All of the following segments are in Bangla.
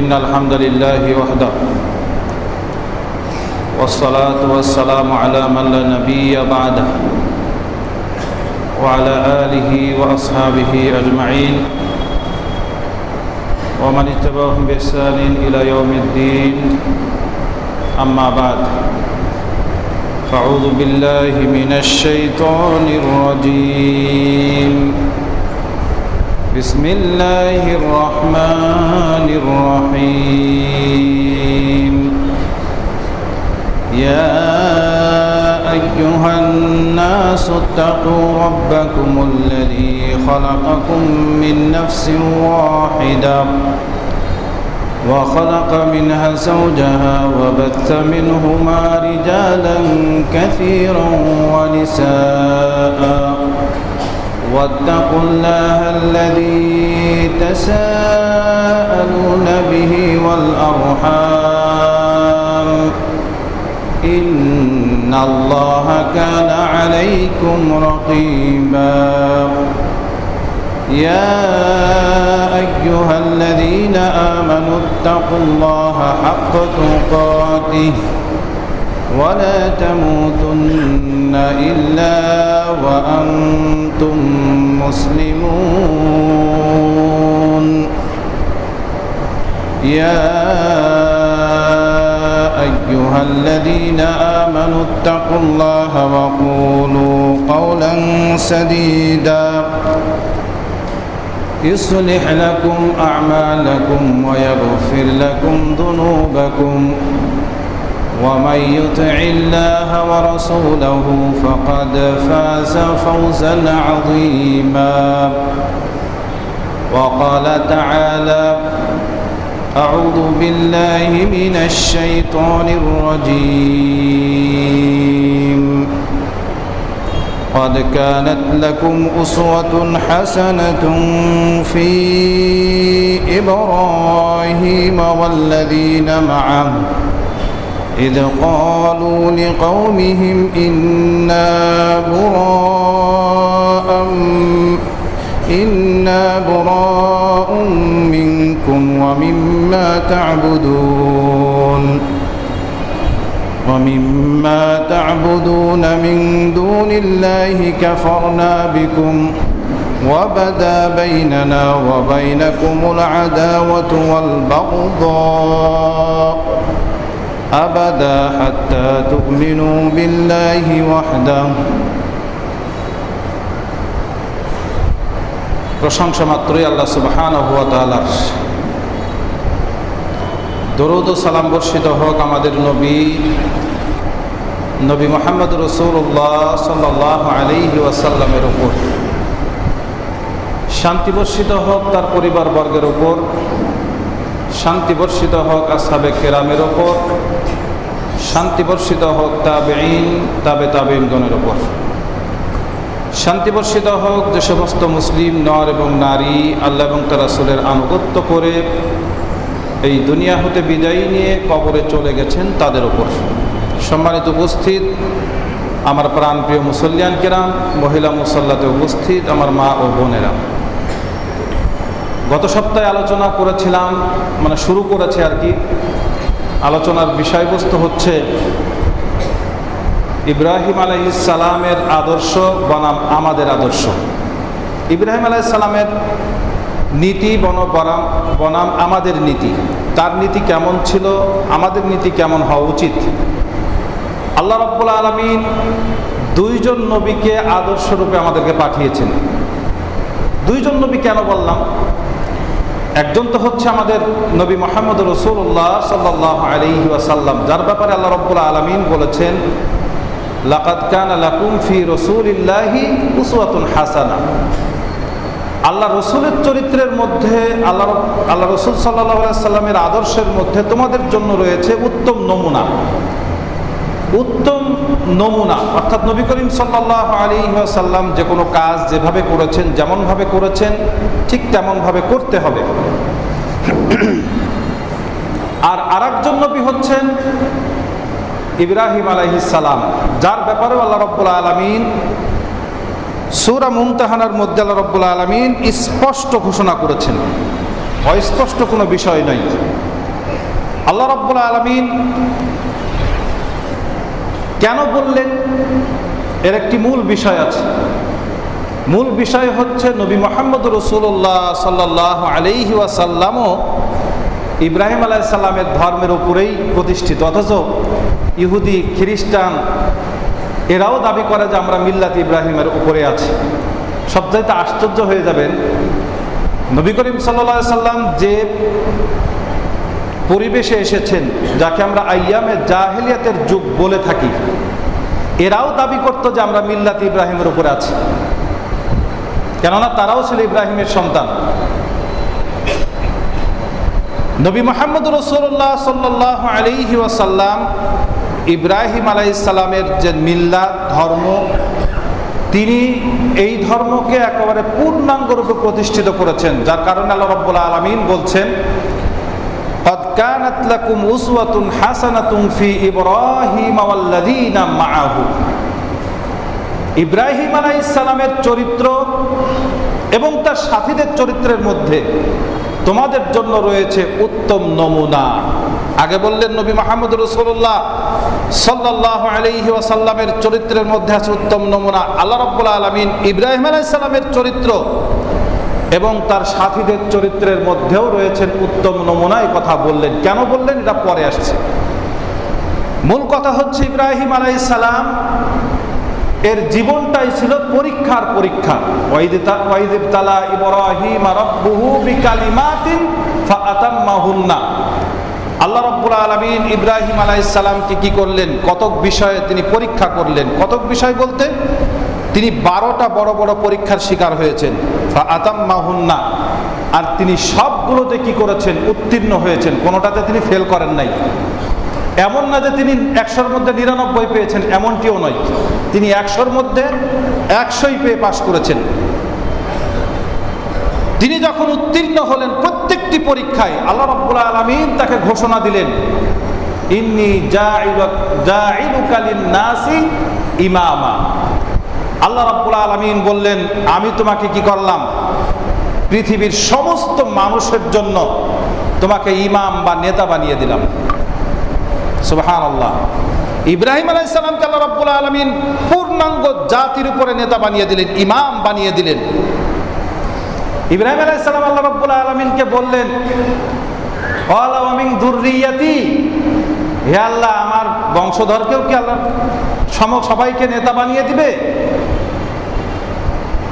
إن الحمد لله وحده والصلاة والسلام على من لا نبي بعده وعلى آله وأصحابه أجمعين ومن اتبعهم بإحسان إلى يوم الدين أما بعد فأعوذ بالله من الشيطان الرجيم بسم الله الرحمن الرحيم يا أيها الناس اتقوا ربكم الذي خلقكم من نفس واحدة وخلق منها زوجها وبث منهما رجالا كثيرا ونساء واتقوا الله الذي تساءلون به والأرحام إن الله كان عليكم رقيبا يا أيها الذين آمنوا اتقوا الله حق تقاته ولا تموتن إلا وأنتم مسلمون يا أيها الذين آمنوا اتقوا الله وقولوا قولا سديدا يصلح لكم أعمالكم ويغفر لكم ذنوبكم ومن يطع الله ورسوله فقد فاز فوزا عظيما وقال تعالى أعوذ بالله من الشيطان الرجيم قد كانت لكم أسوة حسنة في إبراهيم والذين معه إذ قالوا لقومهم إنا براء منكم ومما تعبدون من دون الله كفرنا بكم وبدا بيننا وبينكم العداوة والبغضاء أبدا حتى تؤمنوا بالله وحده প্রশংসা মাত্রই আল্লাহ সুবহানাহু ওয়া তাআলার। দরুদ ও সালাম বর্ষিত হোক আমাদের নবী মুহাম্মদ রাসূলুল্লাহ সাল্লাল্লাহু আলাইহি ওয়াসাল্লামের উপর। শান্তি বর্ষিত হোক তার পরিবার বর্গের উপর, শান্তি বর্ষিত হোক আসহাবে কেরামের উপর, শান্তি বর্ষিত হোক তাবেঈন তাবেঈনগণের উপর, শান্তি বর্ষিত হোক যে সমস্ত মুসলিম নর এবং নারী আল্লাহ এবং তার রাসূলের আনুগত্য করে এই দুনিয়া হতে বিদায় নিয়ে কবরে চলে গেছেন তাদের উপর। সম্মানিত উপস্থিত আমার প্রাণপ্রিয় মুসল্লিয়ান কেরাম, মহিলা মুসল্লাতে উপস্থিত আমার মা ও বোনেরা, গত সপ্তাহে আলোচনা করেছিলাম, শুরু করেছে আর কি। আলোচনার বিষয়বস্তু হচ্ছে ইব্রাহিম আলাইহিস সালামের আদর্শ বনাম আমাদের আদর্শ। ইব্রাহিম আলাইহিস সালামের নীতি বনাম আমাদের নীতি। তার নীতি কেমন ছিল, আমাদের নীতি কেমন হওয়া উচিত। আল্লাহ রাব্বুল আলামিন দুইজন নবীকে আদর্শরূপে আমাদেরকে পাঠিয়েছেন। দুইজন নবী কেন বললাম? একজন তো হচ্ছে আমাদের নবী মুহাম্মদ রাসূলুল্লাহ সাল্লাল্লাহু আলাইহি ওয়াসাল্লাম, যার ব্যাপারে আল্লাহ রাব্বুল আলামিন বলেছেন লাকাদ কানা লাকুম ফি রাসূলিল্লাহি উসওয়াতুন হাসানাহ। আল্লাহ রসুলের চরিত্রের মধ্যে, আল্লাহ রসুল সাল্লাল্লাহু আলাইহি ওয়াসাল্লামের আদর্শের মধ্যে তোমাদের জন্য রয়েছে উত্তম নমুনা। উত্তম নমুনা অর্থাৎ নবী করিম সাল্লাল্লাহু আলাইহি ওয়াসাল্লাম যে কোনো কাজ যেভাবে করেছেন, যেমনভাবে করেছেন, ঠিক তেমনভাবে করতে হবে। আর আরেকজন নবী হচ্ছেন ইব্রাহিম আলাইহিস সালাম, যার ব্যাপারেও আল্লাহ রাব্বুল আলামিন সূরা মুমতাহানার মধ্যে আল্লাহ রাব্বুল আলামিন স্পষ্ট ঘোষণা করেছেন, অস্পষ্ট কোনো বিষয় নয়। আল্লাহ রাব্বুল আলামিন কেন বললেন, এর একটি মূল বিষয় আছে। মূল বিষয় হচ্ছে নবী মুহাম্মদ রাসূলুল্লাহ সাল্লাল্লাহু আলাইহি ওয়াসাল্লামও ইব্রাহিম আলাইহিস সালামের ধর্মের উপরেই প্রতিষ্ঠিত, অথচ ইহুদি খ্রিস্টান এরাও দাবি করে যে আমরা মিল্লাত ইব্রাহিমের উপরে আছি। সবচাইতে আশ্চর্য হয়ে যাবেন, নবী করিম সাল্লাল্লাহু আলাইহি সাল্লাম যে পরিবেশে এসেছেন, যাকে আমরা আইয়ামে জাহেলিয়াতের যুগ বলে থাকি, এরাও দাবি করতো যে আমরা মিল্লাত ইব্রাহিমের উপরে আছি, কেননা তারাও ছিল ইব্রাহিমের সন্তান। নবী মুহাম্মদ রাসূলুল্লাহ সাল্লাল্লাহু আলাইহি ওয়াসাল্লাম ইব্রাহিম আলাইহিস সালামের যে মিল্লাত ধর্ম, তিনি এই ধর্মকে একেবারে পূর্ণাঙ্গ রূপে প্রতিষ্ঠিত করেছেন, যার কারণে আল্লাহ রাব্বুল আলামিন বলছেন, قد كانت لكم أسوة حسنة في إبراهيم والذين معه। ইব্রাহিম আলাইহিস সালামের চরিত্র এবং তার সাথীদের চরিত্রের মধ্যে তোমাদের জন্য রয়েছে উত্তম নমুনা। আগে বললেন নবী মুহাম্মদ রাসূলুল্লাহ সাল্লাল্লাহু আলাইহি ওয়াসাল্লামের চরিত্রের মধ্যে আছে উত্তম নমুনা। আল্লাহ রাব্বুল আলামিন ইব্রাহিম আলাইহিস সালামের চরিত্র এবং তার সাথীদের চরিত্রের মধ্যেও রয়েছেন উত্তম নমুনা, এই কথা বললেন। কেন বললেন এটা পরে আসছে। মূল কথা হচ্ছে ইব্রাহিম আলাইহিস সালাম এর জীবনটাই ছিল পরীক্ষার পরীক্ষা। ওয়াইদ ইবতালা ইব্রাহিম রাব্বুহু বিকালিমাতিন ফাআতাম্মাহুন্না। আল্লাহ রাব্বুল আলামিন ইব্রাহিম আলাইহিস সালামকে কি করলেন, কতক বিষয়ে তিনি পরীক্ষা করলেন। কতক বিষয় বলতে তিনি 12টা বড় বড় পরীক্ষার শিকার হয়েছেন, ফাআতাম্মাহুন্না। আর তিনি সবগুলোতে কি করেছেন, উত্তীর্ণ হয়েছেন, কোনোটাতে তিনি ফেল করেন নাই। এমন না যে তিনি 100-র মধ্যে 99 পেয়েছেন, এমনটিও নয়। তিনি 100-র মধ্যে 100ই পেয়ে পাশ করেছেন। তিনি যখন উত্তীর্ণ হলেন প্রত্যেকটি পরীক্ষায়, আল্লাহ রাব্বুল আলামিন তাকে ঘোষণা দিলেন, ইন্নী জাইলুকা লিন-নাসি ইমামা। আল্লাহ রাব্বুল আলামিন বললেন, আমি তোমাকে কি করলাম, পৃথিবীর সমস্ত মানুষের জন্য তোমাকে ইমাম বা নেতা বানিয়ে দিলাম। সুবহানাল্লাহ। ইব্রাহিম আলাইহিস সালামকে আল্লাহ রাব্বুল আলামিন পূর্ণাঙ্গ জাতির উপরে নেতা বানিয়ে দিলেন, ইমাম বানিয়ে দিলেন। ইব্রাহিম আলাইহিস সালাম আল্লাহ রাব্বুল আলামিনকে বললেন, ক্বালা ওয়া মিন যুররিয়াতি, হে আল্লাহ, আমার বংশধরকেও কি আল্লাহ সবাইকে নেতা বানিয়ে দিবে?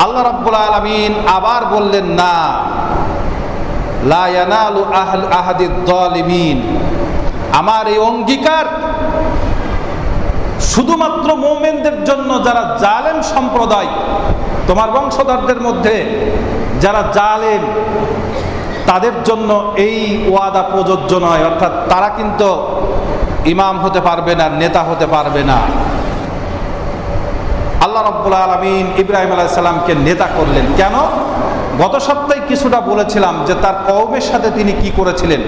আল্লাহ রাব্বুল আলামিন আবার বললেন, না, লা ইয়ানালু আহাদিদ যালিমিন। আমার এই অঙ্গীকার শুধুমাত্র মুমিনদের জন্য, যারা জালেম সম্প্রদায়, তোমার বংশধরদের মধ্যে যারা জালেম, তাদের জন্য এই ওয়াদা প্রযোজ্য নয়। অর্থাৎ তারা কিন্তু ইমাম হতে পারবে না, নেতা হতে পারবে না। আল্লাহ রাব্বুল আলামিন ইব্রাহিম আলাইহিস সালামকে নেতা করলেন। কেন? গত সপ্তাহে কিছুটা বলেছিলাম যে তার কওমের সাথে তিনি কি করেছিলেন।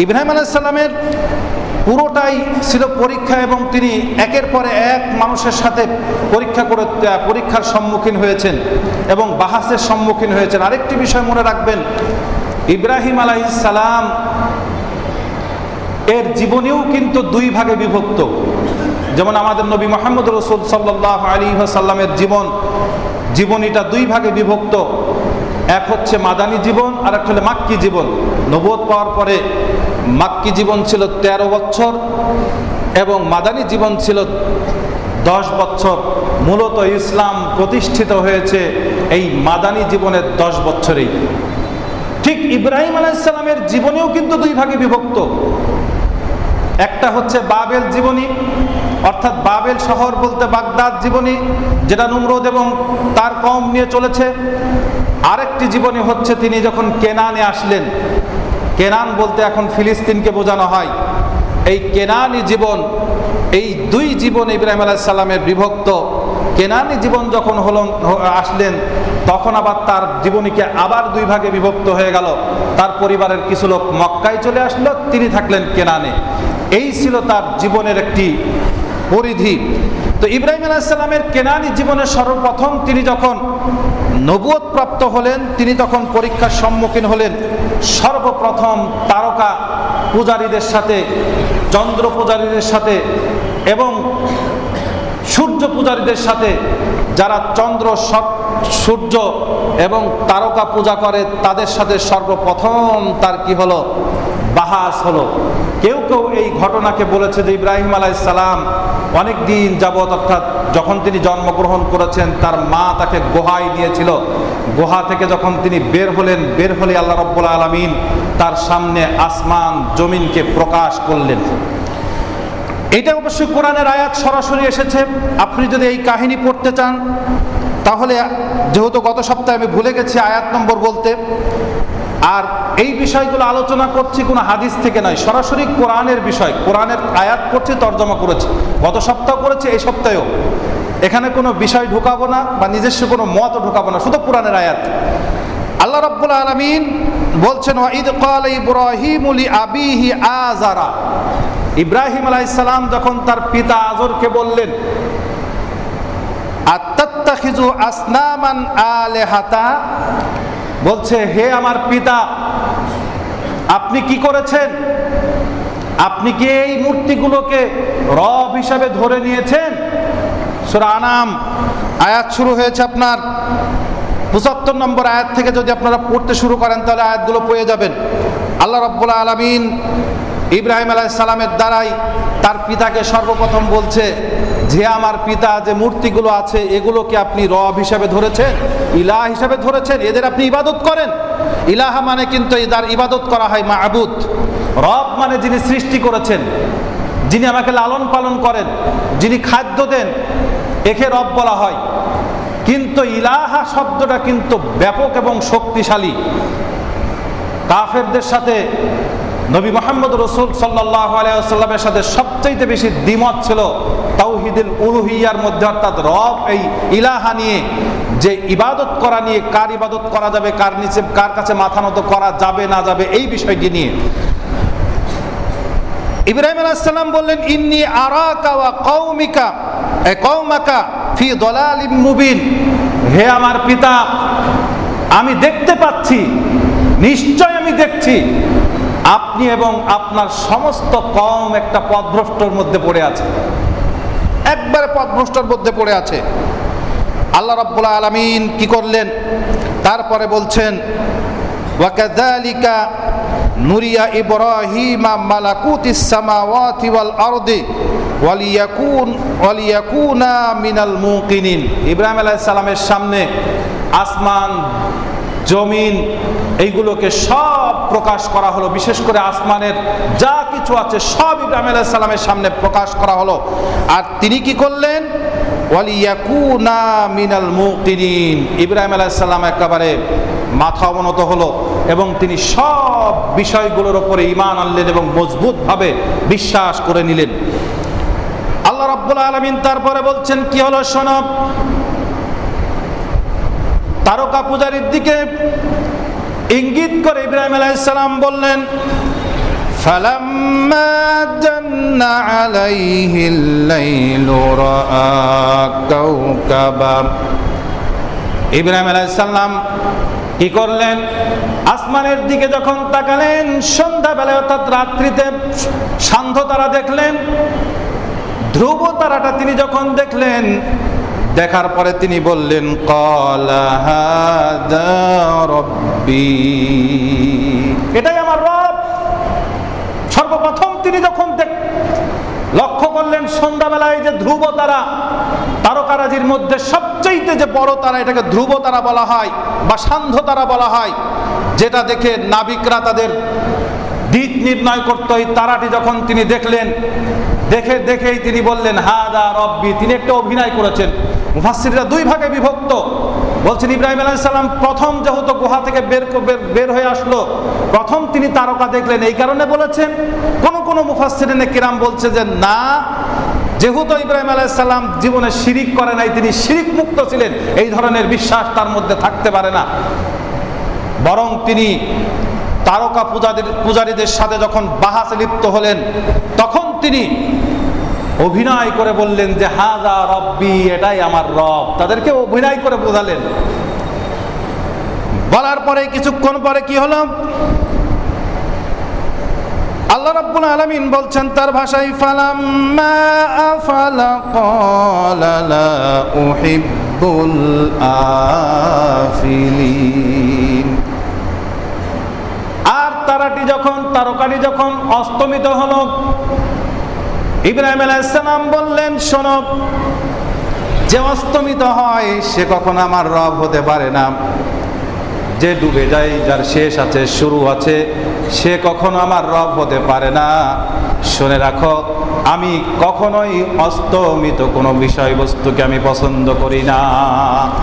ইব্রাহিম আলাইহিস সালামের পুরোটাই ছিল পরীক্ষা, এবং তিনি একের পরে এক মানুষের সাথে পরীক্ষার সম্মুখীন হয়েছেন এবং বাহাসের সম্মুখীন হয়েছেন। আরেকটি বিষয় মনে রাখবেন, ইব্রাহিম আলাইহিস সালাম এর জীবনেও কিন্তু 2 ভাগে বিভক্ত। যেমন আমাদের নবী মুহাম্মদ রাসূল সাল্লাল্লাহু আলাইহি ওয়াসাল্লামের জীবনীটা 2 ভাগে বিভক্ত। এক হচ্ছে মাদানী জীবন, আর একটা হলো মাক্কি জীবন। নবুয়ত পাওয়ার পরে মাক্কি জীবন ছিল 13 বছর এবং মাদানী জীবন ছিল 10 বছর। মূলত ইসলাম প্রতিষ্ঠিত হয়েছে এই মাদানী জীবনের 10 বছরেই। ঠিক ইব্রাহিম আলাইহিস সালামের জীবনেও কিন্তু 2 ভাগে বিভক্ত। একটা হচ্ছে বাবেল জীবনী, অর্থাৎ বাবেল শহর বলতে বাগদাদ জীবনী, যেটা নমরুদ এবং তার কওম নিয়ে চলেছে। আরেকটি জীবনী হচ্ছে তিনি যখন কেনানে আসলেন। কেনান বলতে এখন ফিলিস্তিনকে বোঝানো হয়। এই কেনানি জীবন, এই 2 জীবন ইব্রাহিম আলাইহিস সালামের বিভক্ত। কেনানি জীবন যখন আসলেন, তখন আবার তার জীবনীকে আবার 2 ভাগে বিভক্ত হয়ে গেল। তার পরিবারের কিছু লোক মক্কায় চলে আসলো, তিনি থাকলেন কেনানে। এই ছিল তার জীবনের একটি পরিধি। তো ইব্রাহিম আলাইহিস সালামের কেনানি জীবনের সর্বপ্রথম তিনি যখন নবুয়ত প্রাপ্ত হলেন, তিনি তখন পরীক্ষার সম্মুখীন হলেন। সর্বপ্রথম তারকা পূজারীদের সাথে, চন্দ্র পূজারীদের সাথে এবং সূর্য পূজারীদের সাথে, যারা চন্দ্র, সূর্য এবং তারকা পূজা করে তাদের সাথে সর্বপ্রথম তার কি হলো? বাহাস হলো। কেউ কেউ এই ঘটনাকে বলেছে যে ইব্রাহিম আলাইহিস সালাম অনেক দিন যাবত, অর্থাৎ যখন তিনি জন্মগ্রহণ করেছেন তার মা তাকে গুহায় নিয়েছিল, গুহা থেকে যখন তিনি বের হলে আল্লাহ রাব্বুল আলামিন তার সামনে আসমান জমিনকে প্রকাশ করলেন। এটা অবশ্যই কোরআনের আয়াত সরাসরি এসেছে। আপনি যদি এই কাহিনী পড়তে চান তাহলে, যেহেতু গত সপ্তাহে আমি ভুলে গেছি আয়াত নম্বর বলতে, আর এই বিষয়গুলো আলোচনা করছি কোনো হাদিস থেকে নয়, সরাসরি কোরআনের বিষয়, কোরআনের আয়াত করছি, তর্জমা করেছি, গত সপ্তাহ করেছি, এই সপ্তাহেও। এখানে কোনো বিষয় ঢুকাবো না বা নিজস্ব কোনো মতও ঢুকাবো না, শুধু কোরআনের আয়াত। আল্লাহ রাব্বুল আলামিন বলছেন, ওয়াইদ ক্বালা ইব্রাহিমু লিআবিহি আযারা, ইব্রাহিম আলাইহিস সালাম যখন তার পিতা আযরকে বললেন, আত্তাত্তাখিযু আসনামান আলিহাতা, বলছে হে আমার পিতা, আপনি কি করেছেন? আপনি কি এই মূর্তিগুলোকে রব হিসাবে ধরে নিয়েছেন? সূরা আনাম আয়াত শুরু হয়েছে আপনার ৭৫ নম্বর আয়াত থেকে। যদি আপনারা পড়তে শুরু করেন তাহলে আয়াতগুলো পেয়ে যাবেন। আল্লাহ রাব্বুল আলামিন ইব্রাহিম আলাইহিস সালামের দ্বারাই তার পিতাকে সর্বপ্রথম বলছে, যে আমার পিতা, যে মূর্তিগুলো আছে এগুলোকে আপনি রব হিসাবে ধরেছেন, ইলাহ হিসাবে ধরেছেন, এদের আপনি ইবাদত করেন। ইলাহা মানে কিন্তু এদের ইবাদত করা হয়, মা'বুদ। রব মানে যিনি সৃষ্টি করেছেন, যিনি আমাকে লালন পালন করেন, যিনি খাদ্য দেন, একে রব বলা হয়। কিন্তু ইলাহা শব্দটা কিন্তু ব্যাপক এবং শক্তিশালী। কাফেরদের সাথে নবী মুহাম্মদ রাসূল সাল্লাল্লাহু আলাইহি ওয়াসাল্লামের সাথে সবচেয়ে বেশি দ্বিমত ছিল তাওহীদুল উলুহিয়ার মধ্যে, অর্থাৎ রব এই ইলাহা নিয়ে, যে ইবাদত করা নিয়ে, কার ইবাদত করা যাবে, কার নিচে, কার কাছে মাথা নত করা যাবে না যাবে, এই বিষয়টি নিয়ে। ইব্রাহিম আলাইহিস সালাম বললেন, ইন্নী আরাকা ওয়া কওমাকা ফি দালালিম মুবিন, হে আমার পিতা, আমি দেখতে পাচ্ছি, নিশ্চয় আমি দেখছি, আপনি এবং আপনার সমস্ত কওম একটা পথভ্রষ্টর মধ্যে পড়ে আছে, একবারে পথভ্রষ্টর মধ্যে পড়ে আছে। আল্লাহ রাব্বুল আলামিন কি করলেন? তারপরে বলছেন, ওয়াকাযালিকা নুরিয়া ইব্রাহিমা মালাকুতিস সামাওয়াতি ওয়াল আরদি ওয়ালিয়াকুনা মিনাল মুকিনিন। ইব্রাহিম আলাইহিস সালামের সামনে আসমান, জমিন, এইগুলোকে সব প্রকাশ করা হলো। বিশেষ করে আসমানের যা কিছু আছে সব ইব্রাহিম আলাইহিস সালামের সামনে প্রকাশ করা হলো। আর তিনি কি করলেন? ওয়ালিয়াকুনা মিনাল মুকিনিন। ইব্রাহিম আলাইহিস সালাম একেবারে মাথা অবনত হলো এবং তিনি সব বিষয়গুলোর উপরে ঈমান আনলেন এবং মজবুতভাবে বিশ্বাস করে নিলেন। আল্লাহ রাব্বুল আলামিন তারপরে বলছেন, কি হলো শোনো। তারকা পূজারীর দিকে ইঙ্গিত করে ইব্রাহিম আলাইহিস সালাম বললেন, ফালাম্মা জান্না আলাইহিল লাইলু রাআ কাওকাবা। ইব্রাহিম আলাইহিস সালাম কি করলেন? আসমানের দিকে যখন তাকালেন, সন্ধ্যাবেলায় অর্থাৎ রাত্রিতে সান্ধ্য তারা দেখলেন। ধ্রুব তারাটা তিনি যখন দেখলেন, দেখার পরে তিনি বললেন, ক্বালা হাযা রাব্বি, এটাই আমার রব। সর্বপ্রথম তিনি যখন লক্ষ্য করলেন সন্ধ্যাবেলায় যে ধ্রুব তারা, তারকারাজির মধ্যে সবচেয়ে যে বড় তারা, এটাকে ধ্রুব তারা বলা হয় বা সান্ধ্য তারা বলা হয়, যেটা দেখে নাবিকরা তাদের দিক নির্ণয় করত। এই তারাটি যখন তিনি দেখলেন, দেখেই তিনি বললেন, হাযা রব্বি। তিনি একটা অভিনয় করেছেন। মুফাসসিররা দুই ভাগে বিভক্ত। বলছেন ইব্রাহিম আলাইহিস সালাম প্রথম যেহেতু গুহা থেকে বের হয়ে আসলো, প্রথম তিনি তারকা দেখলেন, এই কারণে বলেছেন। কোন মুফাসসিরিনে কিরাম বলছে যে না, যেহেতু ইব্রাহিম আলাইহিস সালাম জীবনে শিরিক করে নাই, তিনি শিরিক মুক্ত ছিলেন, এই ধরনের বিশ্বাস তার মধ্যে থাকতে পারে না। বরং তিনি তারকা পূজারীদের সাথে যখন বাহাসে লিপ্ত হলেন, তখন তিনি অভিনয় করে বললেন যে হাযা রব্বি, এটাই আমার রব। তাদেরকে অভিনয় করে বোঝালেন। বলার পরে কিছুক্ষণ পরে কি হলো? আল্লাহ রাব্বুল আলামিন বলছেন তার ভাষায়, ফালাম্মা আফালা ক্বালা লা উহিব্বুল আফিলিন। আর তারকাটি যখন অস্তমিত হলো, ইব্রাহিম আলাইহিস সালাম বললেন, শোনো, যে অস্তমিত হয় সে কখনো আমার রব হতে পারে না। যে ডুবে যায়, যার শেষ আছে শুরু আছে, সে কখনো আমার রব হতে পারে না। শুনে রাখো, আমি কখনোই অস্তমিত কোনো বিষয়বস্তুকে আমি পছন্দ করি না,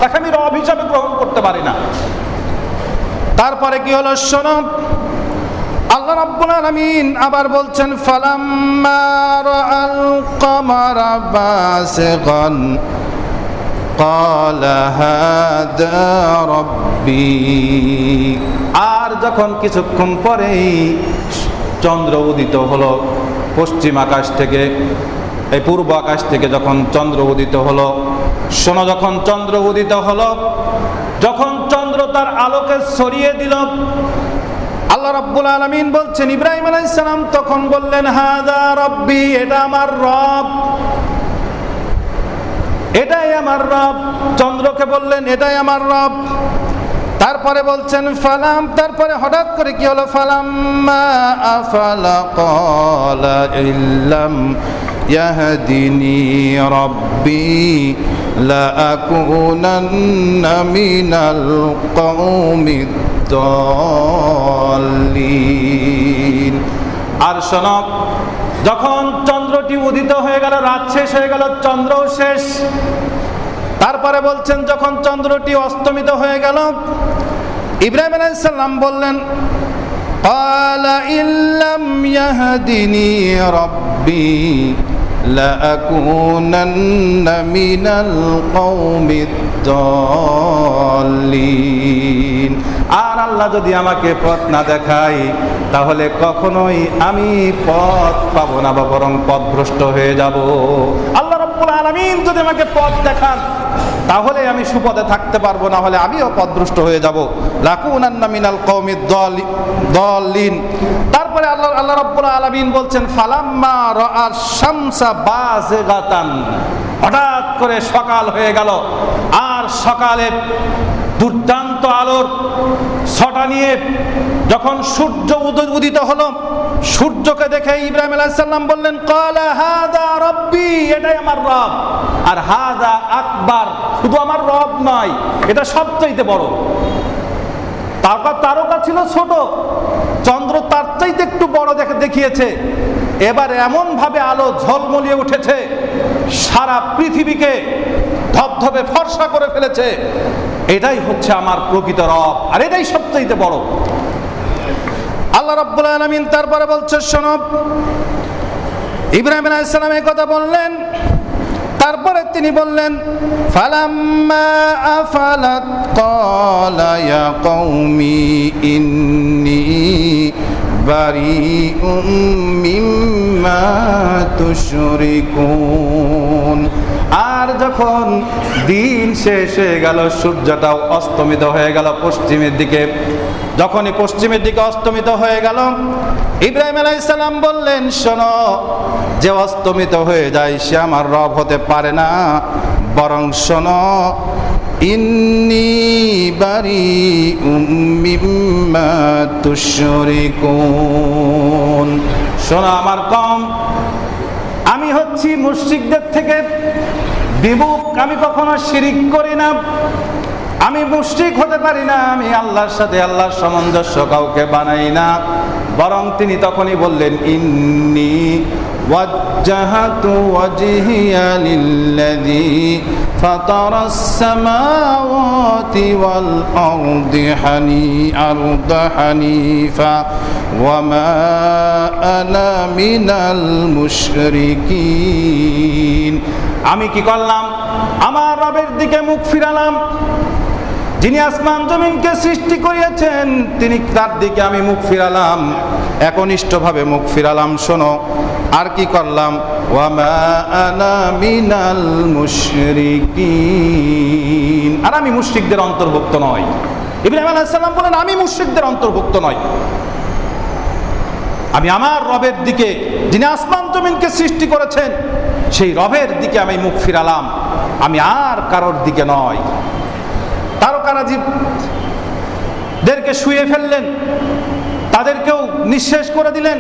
তাকে আমি রব হিসাবে গ্রহণ করতে পারি না। তারপরে কি হলো শোনো, আল্লাহ রাব্বুল আলামিন আবার বলছেন, ফালাম্মা রাআল কামারা বাসিগান ক্বালা হাযা রাব্বি। আর যখন কিছুক্ষণ পরেই চন্দ্র উদিত হলো পশ্চিম আকাশ থেকে, এই পূর্ব আকাশ থেকে যখন চন্দ্র উদিত হলো, শোনো, যখন চন্দ্র উদিত হলো, যখন চন্দ্র তার আলোকে ছড়িয়ে দিল, আল্লাহ রাব্বুল আলামিন বলছেন, ইব্রাহিম আলাইহিস সালাম তখন বললেন, হাযা রাব্বি, এটা আমার রব, এটাই আমার রব। চন্দ্রকে বললেন, এটাই আমার রব। তারপরে বলছেন ফালাম, তারপরে হঠাৎ করে কি হলো, ফালাম্মা আফালা ক্বালা ইল্লাম ইয়াহদিনি রাব্বি লাআকুনান্না মিনাল কওমিদ দাল্লিন। আর শোনো, যখন চন্দ্রটি উদিত হয়ে গেল, রাত শেষ হয়ে গেল, চন্দ্রও শেষ। তারপরে বলছেন, যখন চন্দ্রটি অস্তমিত হয়ে গেল, ইব্রাহিম আলাইহিস সালাম বললেন, ক্বালা ইল্লাম ইয়াহদিনি রাব্বি লাআকুনান্না মিনাল কওমিদ দাল্লিন। আর আল্লাহ যদি আমাকে পথ না দেখায়, তাহলে কখনোই আমি পথ পাবো না, বা বরং পথভ্রষ্ট হয়ে যাব। আল্লাহ রাব্বুল আলামিন যদি আমাকে পথ দেখান, তাহলে আমি সুপথে থাকতে পারবো, না হলে আমিও পথভ্রষ্ট হয়ে যাব। লাকুনান্না মিনাল কওমিদ দাল্লিন। তারপরে আল্লাহ রাব্বুল আলামিন বলছেন, ফালাম্মা রাআশ শামসা বাযিগাতান, হঠাৎ করে সকাল হয়ে গেল। আর সকালের দুর্দান্ত আলোর ছটা নিয়ে যখন সূর্য উদিত হলো, সূর্যকে দেখে ইব্রাহিম আলাইহিস সালাম বললেন, ক্বালা হাযা রাব্বি, এটাই আমার রব। আর হাযা আকবার, শুধু আমার রব নয়, এটা সবচাইতে বড়। তারকা ছিল ছোট, চন্দ্র তার চাইতে একটু বড় দেখিয়েছে। এবার এমন ভাবে আলো ঝলমলিয়ে উঠেছে, সারা পৃথিবীকে ধবধবে ফর্সা করে ফেলেছে। এটাই হচ্ছে আমার প্রকৃত রব, আর এটাই সবচাইতে বড়। আল্লাহ রাব্বুল আলামিন তারপরে বলছে, শোনো, ইব্রাহিম আলাইহিস সালাম এই কথা বললেন। তারপরে তিনি বললেন, ফালাম্মা আফালাত ক্বালা ইয়া কওমি ইন্নী বারিউম মিম্মা তুশরিকুন। আর যখন দিন শেষ হয়ে গেল, সূর্যটাও অস্তমিত হয়ে গেল পশ্চিমের দিকে, যখনই পশ্চিমের দিকে অস্তমিত হয়ে গেল, ইব্রাহিম আলাইহিস সালাম বললেন, শোনো, যে অস্তমিত হয়ে যায় সে আমার রব হতে পারে না, বরং শোনো, ইন্নী বারিউম মিম্মা তুশরিকুন। শোনো আমার কওম, আমি হচ্ছি মুশরিকদের থেকে বিমুখ, আমি কখনো শিরিক করি না, আমি মুশরিক হতে পারি না, আমি আল্লাহর সাথে আল্লাহর সামঞ্জস্য কাউকে বানাই না। বরং তিনি তখনই বললেন, ইন্নী ওয়াজ্জাহাতু ওয়াজহিয়া লিল্লাযী ফাতারাস সামাওয়াতি ওয়াল আরদি হানিফা ওয়া মা আনা মিনাল মুশরিকিন। আমি কি করলাম? আমার রবের দিকে মুখ ফিরালাম, যিনি আসমান জমিনকে সৃষ্টি করিয়েছেন, তিনি তার দিকে আমি মুখ ফিরালাম, একনিষ্ঠভাবে মুখ ফিরালাম। শোনো, আর কি করলাম? ওয়া মা আনা মিনাল মুশরিকিন, আর আমি মুশরিকদের অন্তর্ভুক্ত নই। ইব্রাহিম আলাইহিস সালাম বলেন, আমি মুশরিকদের অন্তর্ভুক্ত নই। আমি আমার রবের দিকে, যিনি আসমান জমিনকে সৃষ্টি করেছেন, সেই রবের দিকে আমি মুখ ফিরালাম, আমি আর কারোর দিকে নয়। তারকারাজিদেরকে শুয়ে ফেললেন, তাদেরকেও নিঃশেষ করে দিলেন।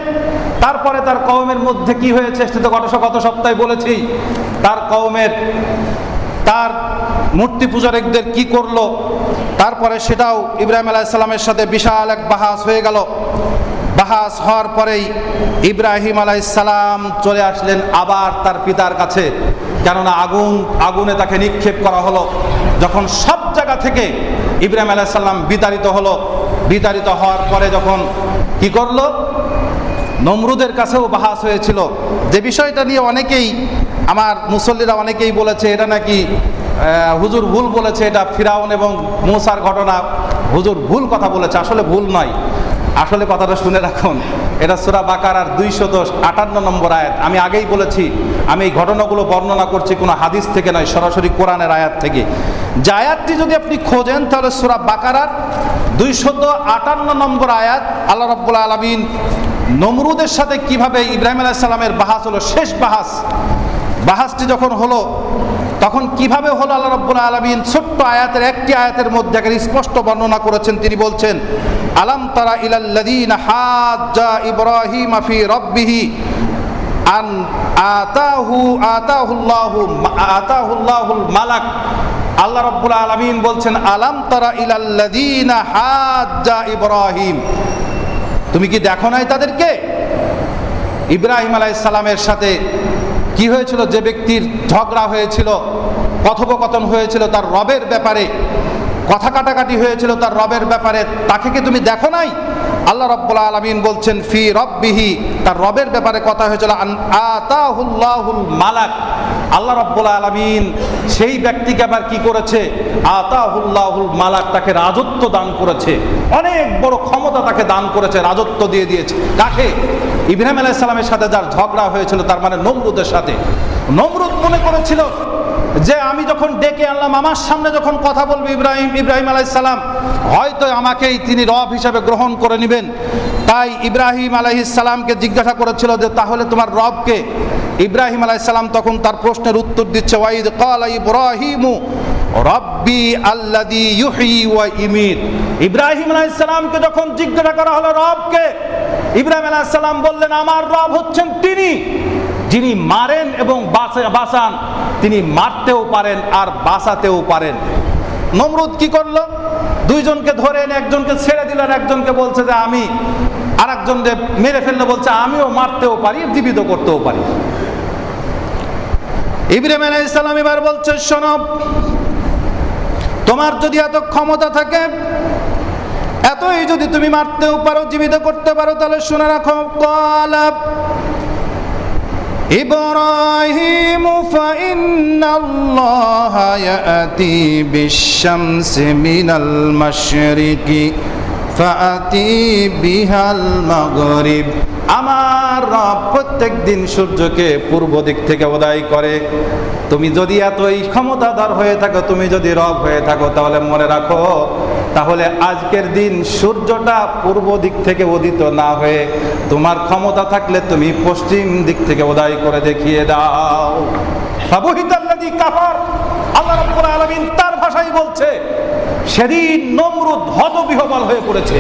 তারপরে তার কওমের মধ্যে কি হয়েছে সেটা তো গত সপ্তাহে বলেছি। তার কওমের, তার মূর্তি পূজারীদের কি করলো, তারপরে সেটাও ইব্রাহিম আলাইহিস সালামের সাথে বিশাল এক বাহাস হয়ে গেল। বাহাস হওয়ার পরেই ইব্রাহিম আলাইহিস সালাম চলে আসলেন আবার তার পিতার কাছে, কেননা আগুনে তাকে নিক্ষেপ করা হলো। যখন সব জায়গা থেকে ইব্রাহিম আলাইহিস সালাম বিতাড়িত হলো, বিতাড়িত হওয়ার পরে যখন কি করলো, নমরুদের কাছেও বাহাস হয়েছিল। যে বিষয়টা নিয়ে অনেকেই, আমার মুসল্লিরা অনেকেই বলেছে এটা নাকি হুজুর ভুল বলেছে, এটা ফিরাউন এবং মূসার ঘটনা, হুজুর ভুল কথা বলেছে। আসলে ভুল নয়, আসলে কথাটা শুনে রাখুন। এটা সূরা বাকারার 258 নম্বর আয়াত। আমি আগেই বলেছি, আমি এই ঘটনাগুলো বর্ণনা করছি কোনো হাদিস থেকে নয়, সরাসরি কোরআনের আয়াত থেকে। যে আয়াতটি যদি আপনি খোঁজেন তাহলে সূরা বাকারার 258 নম্বর আয়াত। আল্লাহ রাব্বুল আলামিন নমরুদের সাথে কিভাবে ইব্রাহিম আলাইহিস সালামের বাহাস হলো, শেষ বাহাসটি যখন হলো তখন কিভাবে হলো, আল্লাহ রাব্বুল আলামিন ছোট্ট আয়াতের একটি আয়াতের মধ্যে স্পষ্ট বর্ণনা করেছেন। তিনি বলছেন, আলাম তারা ইলাল্লাযীনা হাজ্জা ইব্রাহিম ফি রাব্বিহি আন আতাহুল্লাহুল মালাক। আল্লাহ রাব্বুল আলামিন বলছেন, আলাম তারা ইলাল্লাযীনা হাজ্জা ইব্রাহিম, তুমি কি দেখো নাই তাদেরকে? ইব্রাহিম আলাইহিস সালামের সাথে কি হয়েছিল, যে ব্যক্তির ঝগড়া হয়েছিল, কথোপকথন হয়েছিল তার রবের ব্যাপারে, কথা কাটাকাটি হয়েছিল তার রবের ব্যাপারে, তাকে কি তুমি দেখো নাই? আল্লাহ রাব্বুল আলামিন বলছেন ফি রাব্বিহি, তার রবের ব্যাপারে কথা হয়েছিল। আতাহুল্লাহুল মালাক, আল্লাহ রাব্বুল আলামিন সেই ব্যক্তিকে আবার কি করেছে, আতাহুল্লাহুল মালাক, তাকে রাজত্ব দান করেছে, অনেক বড় ক্ষমতা তাকে দান করেছে, রাজত্ব দিয়ে দিয়েছে। কাকে? ইব্রাহিম আলাইহিস সালামের সাথে যার ঝগড়া হয়েছিল, তার মানে নমরুদের সাথে। নমরুদ মনে করেছিল যে আমি যখন ডেকে আনলাম, আমার সামনে যখন কথা বলবে ইব্রাহিম আলাইহিস সালাম, হয়তো আমাকেই তিনি রব হিসেবে গ্রহণ করে নেবেন। তাই ইব্রাহিম আলাইহিস সালামকে জিজ্ঞাসা করেছিল যে তাহলে তোমার রবকে? ইব্রাহিম আলাইহিস সালাম তখন তার প্রশ্নের উত্তর দিচ্ছে, ওয়াইদ ক্বালা ইব্রাহিমু রব্বি আল্লাযী ইউহয়ী ওয়া ইউমীত। ইব্রাহিম আলাইহিস সালামকে যখন জিজ্ঞাসা করা হলো রবকে, ইব্রাহিম আলাইহিস সালাম বললেন, আমার রব হচ্ছেন তিনি যিনি মারেন এবং বাঁচান, তিনি মারতেও পারেন আর বাঁচাতেও পারেন। নমরুদ কি করলো, দুইজনকে ধরে এনে একজনকে ছেড়ে দিল, আর একজনকে বলছে যে আমি, আর একজনকে মেরে ফেললে বলছে আমিও মারতেও পারি, জীবিত করতেও পারি। ইব্রাহিম আলাইহিস সালাম এবার বলছে, শোনো, তোমার যদি এত ক্ষমতা থাকে, এতই যদি তুমি মারতেও পারো, জীবিত করতে পারো, তাহলে শুনে রাখো, ক্বালা ইব্রাহিম ফাইন্নাল্লাহা ইয়াতি বিশ-শামসি মিনাল মাশরিকি ফাআতি বিহাল মাগরিব। আমার রব প্রত্যেক দিন সূর্যকে পূর্ব দিক থেকে উদয় করে। তুমি যদি এতই ক্ষমতাধর হয়ে থাকো, তুমি যদি রব হয়ে থাকো, তাহলে মনে রাখো, তাহলে আজকের দিন সূর্যটা পূর্ব দিক থেকে উদিত না হয়ে তোমার ক্ষমতা থাকলে তুমি পশ্চিম দিক থেকে উদয় করে দেখিয়ে দাও। ফাবুহিতাল্লাযী কাফার, আল্লাহ রাব্বুল আলামিন তার ভাষায় বলছে, সেদিন নমরুদ হতবিহ্বল হয়ে পড়েছে,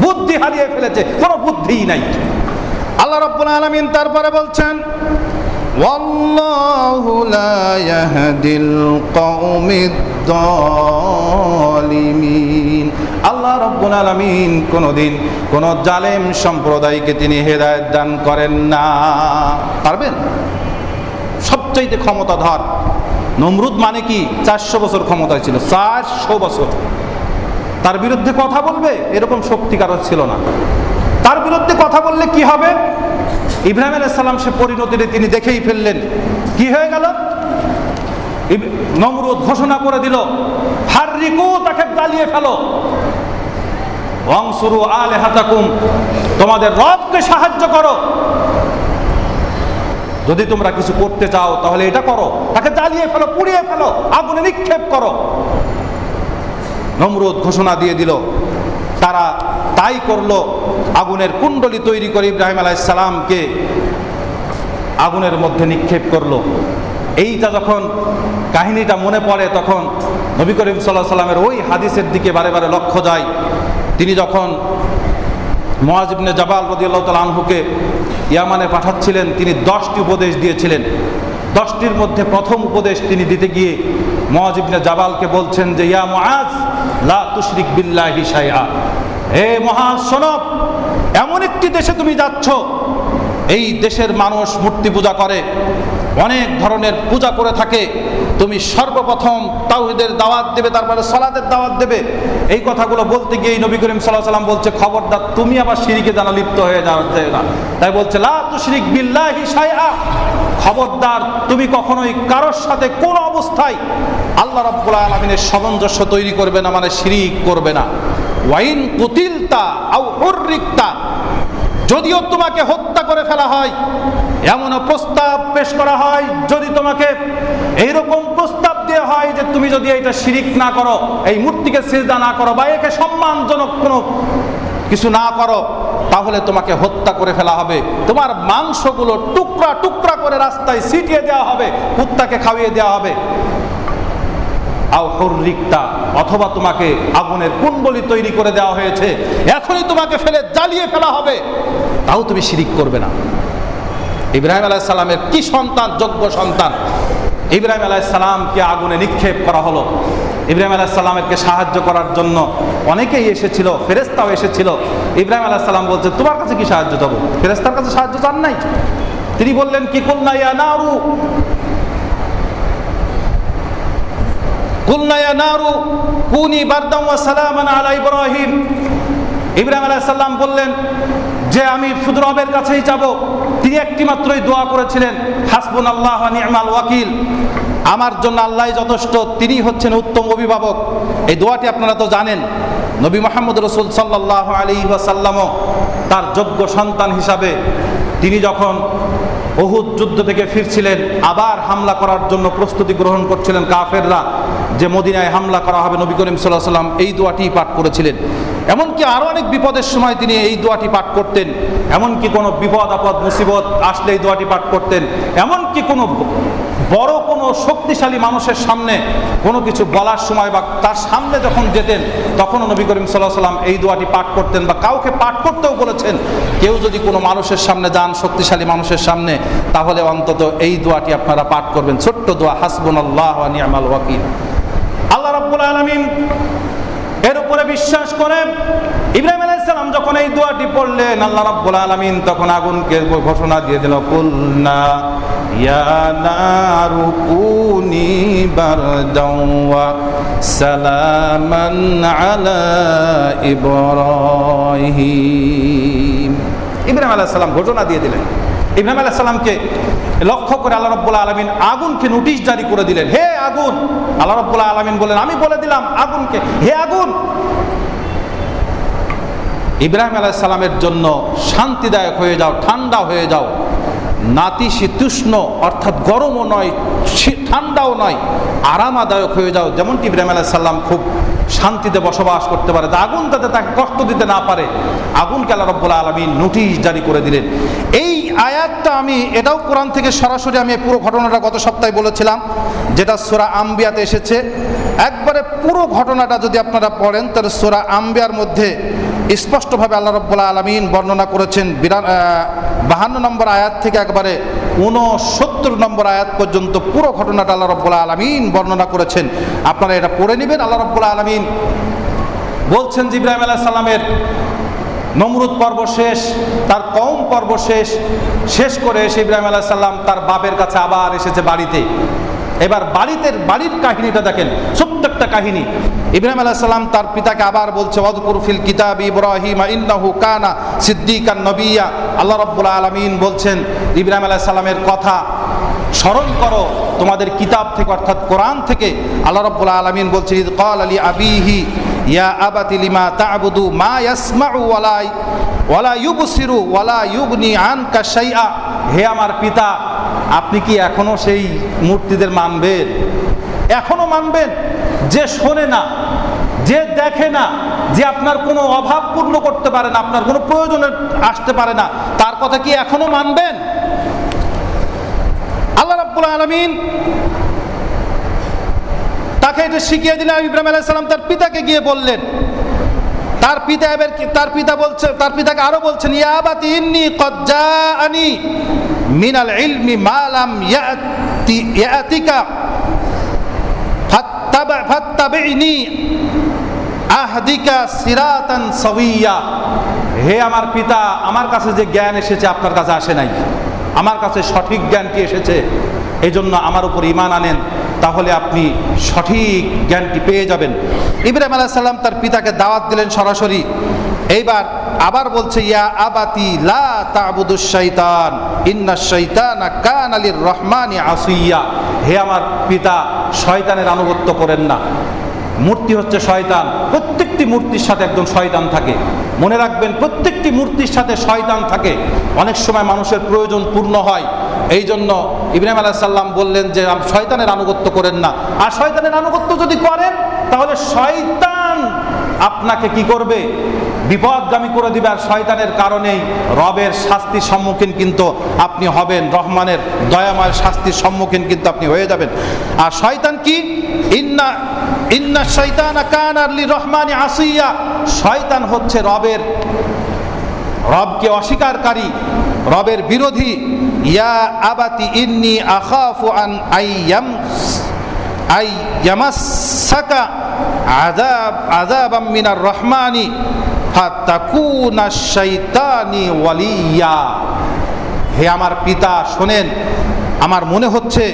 বুদ্ধি হারিয়ে ফেলেছে, কোনো বুদ্ধিই নাই। আল্লাহ রাব্বুল আলামিন তারপরে বলছেন, ওয়াল্লাহু লা ইয়াহদিল কওমিদ যালিমিন। আল্লাহ রাব্বুল আলামিন কোনদিন কোন জালেম সম্প্রদায়কে তিনি হেদায়েত দান করেন না। পারবেন? সবচাইতে ক্ষমতাধর নমরুদ মানে কি 400 বছর ক্ষমতায় ছিল, 400 বছর। তার বিরুদ্ধে কথা বলবে এরকম শক্তি কারো ছিল না। তার বিরুদ্ধে কথা বললে কি হবে? ইব্রাহিম আলাইহিস সালাম সে পরিণতিতে তিনি দেখেই ফেললেন। কি হয়ে গেল? নমরুদ ঘোষণা করে দিল, হাররিকু, তাকে জ্বালিয়ে ফেলো, ওয়ানসুরু আলিহাতাকুম, তোমাদের রবকে সাহায্য করো, যদি তোমরা কিছু করতে চাও তাহলে এটা করো, তাকে জ্বালিয়ে ফেলো, পুড়িয়ে ফেলো, আগুনে নিক্ষেপ করো। নমরুদ ঘোষণা দিয়ে দিল। তারা তাই করলো, আগুনের কুণ্ডলী তৈরি করে ইব্রাহিম আলাইহিস সালামকে আগুনের মধ্যে নিক্ষেপ করলো। এইটা যখন কাহিনীটা মনে পড়ে তখন নবী করিম সাল্লাল্লাহু আলাইহি সাল্লামের ওই হাদিসের দিকে বারে বারে লক্ষ্য যায়। তিনি যখন মুআয ইবনে জাবাল রাদিয়াল্লাহু তাআলা আনহুকে ইয়ামানে পাঠাচ্ছিলেন, তিনি 10টি উপদেশ দিয়েছিলেন। 10টির মধ্যে প্রথম উপদেশ তিনি দিতে গিয়ে মুআয ইবনে জাবালকে বলছেন যে, ইয়া মুআয লা তুশরিক বিল্লাহি শাইআ, হে মুআয শোনো, এমন একটি দেশে তুমি যাচ্ছ, এই দেশের মানুষ মূর্তি পূজা করে, অনেক ধরনের পূজা করে থাকে, তুমি সর্বপ্রথম তাওহীদের দাওয়াত দেবে, তারপরে সালাতের দাওয়াত দেবে। এই কথাগুলো বলতে গিয়ে নবী করিম সাল্লাল্লাহু আলাইহি সাল্লাম বলছে, খবরদার তুমি আবার শিরকে জানা লিপ্ত হয়ে যাও না। তাই বলছে লা তুশরিক বিল্লাহি শাইআ, খবরদার তুমি কখনোই কারোর সাথে কোন অবস্থায় আল্লাহ রাব্বুল আলামিনের সামঞ্জস্য তৈরি করবে না, মানে শিরক করবে না। ওয়াইন কুতিলতা আও হুররিকতা, যদিও তোমাকে হত্যা করে ফেলা হয়, এমনও প্রস্তাব পেশ করা হয়, যদি তোমাকে এইরকম প্রস্তাব দেওয়া হয় যে তুমি যদি এটা শিরিক না করো, এই মূর্তিকে সিজদা না করো, বা একে সম্মানজনক কোনো কিছু না করো, তাহলে তোমাকে হত্যা করে ফেলা হবে, তোমার মাংসগুলো টুকরা টুকরা করে রাস্তায় ছিটিয়ে দেওয়া হবে, কুত্তাকে খাইয়ে দেওয়া হবে। আও হুররিকতা, অথবা তোমাকে আগুনের কুণ্ডলী তৈরি করে দেওয়া হয়েছে, এখনই তোমাকে ফেলে জ্বালিয়ে ফেলা হবে, তাও তুমি শিরিক করবে না। ইব্রাহিম আলাইহিস সালামের কি সন্তান, যোগ্য সন্তান। ইব্রাহিম আলাইহিস সালামকে আগুনে নিক্ষেপ করা হলো। ইব্রাহিম আলাইহিস সালামকে সাহায্য করার জন্য অনেকেই এসেছিল, ফেরেশতাও এসেছিল। ইব্রাহিম আলাইহিস সালাম বলছে, তোমার কাছে কি সাহায্য চাবো? ফেরেশতার কাছে সাহায্য চান নাই? তিনি বললেন কি, কুলনা ইয়া নারু কুনি বারদান ওয়া সালামান আলা ইব্রাহিম। ইব্রাহিম আলাইহিস সালাম বললেন যে আমি শুধু রবের কাছেই যাব। তিনি একটি মাত্রই দোয়া করেছিলেন, হাসবুনাল্লাহ ওয়া নি'মাল ওয়াকিল, আমার জন্য আল্লাহই যথেষ্ট, তিনি হচ্ছেন উত্তম অভিভাবক। এই দোয়াটি আপনারা তো জানেন। নবী মুহাম্মদ রাসূল সাল্লাল্লাহু আলাইহি ওয়াসাল্লামও তার যোগ্য সন্তান হিসাবে তিনি যখন উহুদ যুদ্ধ থেকে ফিরছিলেন, আবার হামলা করার জন্য প্রস্তুতি গ্রহণ করছিলেন কাফেররা, যে মদিনায় হামলা করা হবে, নবী করিম সাল্লাল্লাহু আলাইহি ওয়াসাল্লাম এই দোয়াটি পাঠ করেছিলেন। এমনকি আরও অনেক বিপদের সময় তিনি এই দোয়াটি পাঠ করতেন। এমনকি কোনো বিপদ আপদ মুসিবত আসলে এই দোয়াটি পাঠ করতেন। এমনকি কোনো বড় কোনো শক্তিশালী মানুষের সামনে কোনো কিছু বলার সময় বা তার সামনে যখন যেতেন, তখনও নবী করিম সাল্লাল্লাহু আলাইহি ওয়াসাল্লাম এই দোয়াটি পাঠ করতেন, বা কাউকে পাঠ করতেও বলেছেন। কেউ যদি কোনো মানুষের সামনে যান, শক্তিশালী মানুষের সামনে, তাহলে অন্তত এই দোয়াটি আপনারা পাঠ করবেন। ছোট্ট দোয়া, হাসবুনাল্লাহ ওয়া নি'মাল ওয়াকিল। আল্লাহ রাব্বুল আলামিন এর উপরে বিশ্বাস করে ইব্রাহিম আলাইহিস সালাম যখন এই দোয়াটি পড়লেন, আল্লাহ রাব্বুল আলামিন তখন আগুনকে ঘোষণা দিয়ে দিল, কুলনা ইয়া নারু কুনি বারদান ওয়া সালামান আলা ইব্রাহিম। ইব্রাহিম আলাইহিস সালাম ঘোষণা দিয়ে দিলেন। ইব্রাহিম আলাইহিস সালামকে লক্ষ্য করে আল্লাহ রাব্বুল আলামিন আগুনকে নোটিশ জারি করে দিলেন, হে আগুন। আল্লাহ রাব্বুল আলামিন বলেন, আমি বলে দিলাম আগুনকে, হে আগুন, ইব্রাহিম আলাইহিস সালামের জন্য শান্তিদায়ক হয়ে যাও, ঠান্ডা হয়ে যাও, নাতিশীতোষ্ণ, অর্থাৎ গরমও নয় ঠান্ডাও নয়, আরামদায়ক হয়ে যাও। যেমনটি ইব্রাহিম আলাইহিস সালাম খুব শান্তিতে বসবাস করতে পারে, আগুন যাতে তাকে কষ্ট দিতে না পারে, আগুনকে আল্লাহ রাব্বুল আলামিন নোটিশ জারি করে দিলেন। এই আয়াতটা আমি এটাও কোরআন থেকে সরাসরি, আমি পুরো ঘটনাটা গত সপ্তাহে বলেছিলাম, যেটা সূরা আম্বিয়াতে এসেছে। একবারে পুরো ঘটনাটা যদি আপনারা পড়েন, তাহলে সূরা আম্বিয়ার মধ্যে স্পষ্টভাবে আল্লাহ রাব্বুল আলামিন বর্ণনা করেছেন। 52 নম্বর আয়াত থেকে একবারে 69 নম্বর আয়াত পর্যন্ত পুরো ঘটনাটা আল্লাহ রাব্বুল আলামিন বর্ণনা করেছেন। আপনারা এটা পড়ে নেবেন। আল্লাহ রাব্বুল আলামিন বলছেন যে ইব্রাহিম আলাইহিস সালামের নমরুদ পর্ব শেষ, তার কওম পর্ব শেষ করে এসে ইব্রাহিম আলাইহিস সালাম তার বাপের কাছে আবার এসেছে বাড়িতে। এবার বাড়ির কাহিনীটা দেখেন, ছোট্ট একটা কাহিনী। ইব্রাহিম আলাইহিস সালাম তার পিতাকে আবার বলছে, ওয়াযকুর ফিল কিতাবি ইব্রাহিম ইন্নাহু কানা সিদ্দিকান নবিয়্যা। আল্লাহ রাব্বুল আলামিন বলছেন, ইব্রাহিম আলাইহিস সালামের কথা স্মরণ করো তোমাদের কিতাব থেকে, অর্থাৎ কোরআন থেকে। আল্লাহ রাব্বুল আলামিন বলছেন, ইয ক্বালা লি আবিহি ইয়া আবাতি লিমা তা'বুদু মা ইয়াসমাউ ওয়ালা ইউবসিরু ওয়ালা ইউগনি আনকা শাইআ। হে আমার পিতা, আপনি কি এখনো সেই মূর্তিদের মানবেন? এখনো মানবেন যে শোনে না, যে দেখে না, যে আপনার কোনো অভাব পূর্ণ করতে পারে না, আপনার কোনো প্রয়োজনে আসতে পারে না, তার কথা কি এখনো মানবেন? আল্লাহ রাব্বুল আলামিন তাকে এটা শিখিয়ে দিলেন। ইব্রাহিম আলাইহিস সালাম তার পিতাকে গিয়ে বললেন, তার পিতাকে আরো বলছেন, ইয়া আবাতি ইন্নী ক্বাদ জাআনি মিনাল ইলমি মা লাম ইয়াতিকা ফাত্তাবি'নি আহদিকা সিরাতান সাওয়িয়া। হে আমার পিতা, আমার কাছে যে জ্ঞান এসেছে আপনার কাছে আসে নাই, আমার কাছে সঠিক জ্ঞানটি এসেছে, এই জন্য আমার উপর ঈমান আনেন, তাহলে আপনি সঠিক জ্ঞানটি পেয়ে যাবেন। ইব্রাহিম আলাইহিস সালাম তার পিতাকে দাওয়াত দিলেন সরাসরি। এইবার আবার বলছে, ইয়া আবাতি লা তা'বুদুশ শাইতান ইন্নাশ শাইতানা কানা লির রহমানি আসিয়া। হে আমার পিতা, শয়তানের আনুগত্য করেন না। মূর্তি হচ্ছে শয়তান, প্রত্যেকটি মূর্তির সাথে একজন শয়তান থাকে। মনে রাখবেন, প্রত্যেকটি মূর্তির সাথে শয়তান থাকে। অনেক সময় মানুষের প্রয়োজন পূর্ণ হয়, এই জন্য ইব্রাহিম আলাইহিস সালাম বললেন যে শয়তানের আনুগত্য করেন না। আর শয়তানের আনুগত্য যদি করেন, তাহলে শয়তান আপনাকে কি করবে? বিপদগামী করে দিবে। আর শয়তানের কারণেই রবের শাস্তির সম্মুখীন কিন্তু আপনি হবেন, রহমানের দয়াময় শাস্তির সম্মুখীন কিন্তু আপনি হয়ে যাবেন। আর শয়তান কি? ইন্না শাইতানা কানা লির রহমানি আসিয়া। শয়তান হচ্ছে রবকে অস্বীকারী, রবের বিরোধী। ইয়া আবাতি ইন্নী আখাফু আন আইয়ামাসসাকা আযাবাম মিনার রহমানি ফাতাকুনা শাইতানি ওয়ালিয়া। হে আমার পিতা, শোনেন, আমার মনে হচ্ছে,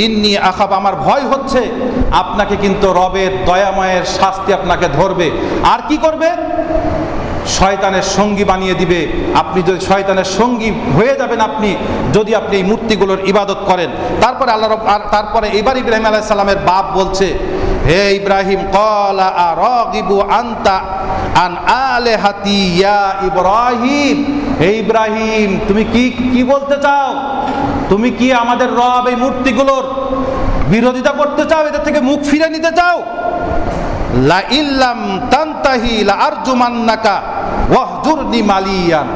ইন্নী আখাফ, আমার ভয় হচ্ছে, আপনাকে কিন্তু রবের দয়াময়ের শাস্তি আপনাকে ধরবে। আর কি করবে? শয়তানের সঙ্গী বানিয়ে দিবে। আপনি যদি শয়তানের সঙ্গী হয়ে যাবেন আপনি, যদি আপনি এই মূর্তিগুলোর ইবাদত করেন। তারপরে এবার ইব্রাহিম আলাইহিস সালামের বাপ বলছে, হে ইব্রাহিম, ক্বালা আরাগিবু আনতা আন আলিহাতি ইয়া ইব্রাহিম। হে ইব্রাহিম, তুমি কি বলতে চাও? তুমি কি আমাদের রব এই মূর্তিগুলোর বিরোধিতা করতে চাও? এদের থেকে মুখ ফিরে নিতে চাও? লা ইল্লাম তানতাহি লা আরজুমান্নাকা ওয়াহজুরনি মালিয়ান।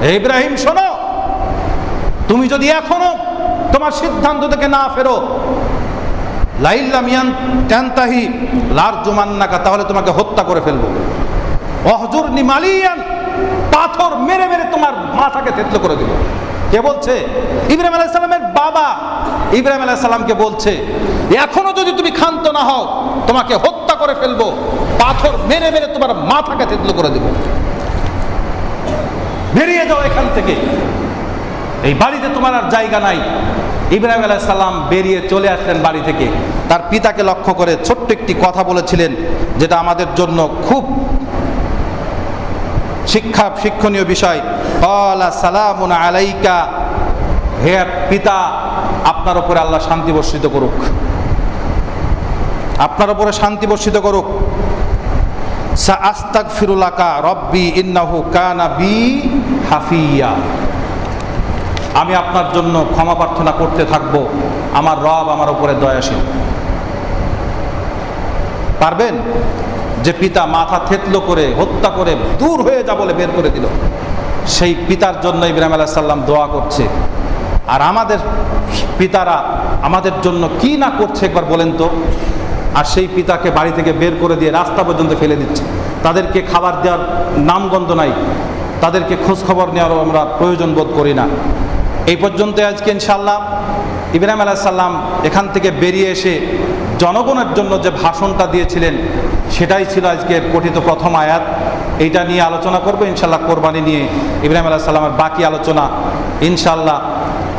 হে ইব্রাহিম, শোনো, তুমি যদি এখনো তোমার সিদ্ধান্ত থেকে না ফেরো, লা ইল্লাম তানতাহি লা আরজুমান্নাকা, তাহলে তোমাকে হত্যা করে ফেলবো। ওয়াহজুরনি মালিয়ান, পাথর মেরে মেরে তোমার মাথাকে থেতলে করে দেব। কে বলছে? ইব্রাহিম আলাইহিস সালামের বাবা ইব্রাহিম আলাইহিস সালামকে বলছে, এখনো যদি তুমি ক্ষান্ত না হও, তোমাকে হত্যা করে ফেলবো, পাথর মেরে মেরে তোমার মাথাকে থেতলে করে দেব। বেরিয়ে যাও এখান থেকে, এই বাড়িতে তোমার আর জায়গা নাই। ইব্রাহিম আলাইহিস সালাম বেরিয়ে চলে আসলেন বাড়ি থেকে। তার পিতাকে লক্ষ্য করে ছোট্ট একটি কথা বলেছিলেন, যেটা আমাদের জন্য খুব শিক্ষণীয় বিষয়। ক্বালা সালামুন আলাইকা। হে পিতা, আপনার উপরে আল্লাহ শান্তি বর্ষিত করুক, আপনার উপরে শান্তি বর্ষিত করুক। সাআস্তাগফিরু লাকা রব্বি ইন্নাহু কানা বি হাফিয়া। আমি আপনার জন্য ক্ষমা প্রার্থনা করতে থাকবো, আমার রব আমার উপরে দয়াশীল। পারবেন? যে পিতা মাথা থেতলো করে হত্যা করে দূর হয়ে যা বলে বের করে দিল, সেই পিতার জন্য ইব্রাহিম আলাইহিস সালাম দোয়া করছে। আর আমাদের পিতারা আমাদের জন্য কি না করছে একবার বলেন তো। আর সেই পিতাকে বাড়ি থেকে বের করে দিয়ে রাস্তা পর্যন্ত ফেলে দিচ্ছে। তাদেরকে খাবার দেওয়ার নামগন্ধ নাই, তাদেরকে খোঁজ খবর নেওয়ারও আমরা প্রয়োজন বোধ করি না। এই পর্যন্ত আজকে ইনশাআল্লাহ ইব্রাহিম আলাইহিস সালাম এখান থেকে বেরিয়ে এসে জনগণের জন্য যে ভাষণটা দিয়েছিলেন, সেটাই ছিল আজকের পঠিত প্রথম আয়াত। এইটা নিয়ে আলোচনা করব ইনশাআল্লাহ। কোরবানি নিয়ে ইব্রাহিম আলাইহিস সালামের বাকি আলোচনা ইনশাআল্লাহ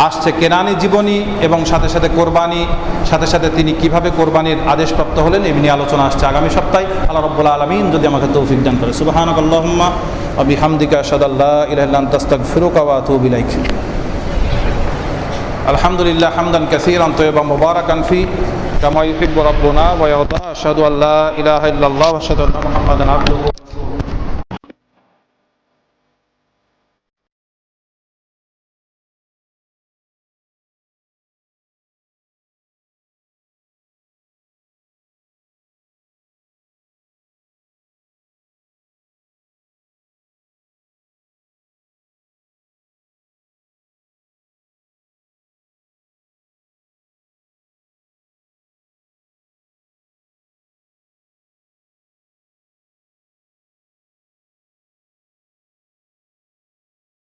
আসছে। কেনানি জীবনী এবং সাথে সাথে কোরবানি, সাথে সাথে তিনি কিভাবে কোরবানির আদেশপ্রাপ্ত হলেন, এই নিয়ে আলোচনা আসছে আগামী সপ্তাহে। আল্লাহ রাব্বুল আলামিন যদি আমাকে তৌফিক দান করে। সুবহানাকাল্লাহুম্মা ওয়া বিহামদিকা আশহাদু আল্লা ইলাহা ইল্লা আনতা আস্তাগফিরুকা ওয়া আতুবু ইলাইক। আলহামদুলিল্লাহ হামদান কাসীরান তাইয়্যিবান মুবারাকান ফি কামা ইউহিব্বু রাব্বুনা ওয়া ইয়ারদা। আশহাদু আল্লা ইলাহা ইল্লাল্লাহ ওয়া আশহাদু আন্না মুহাম্মাদান আবদুহু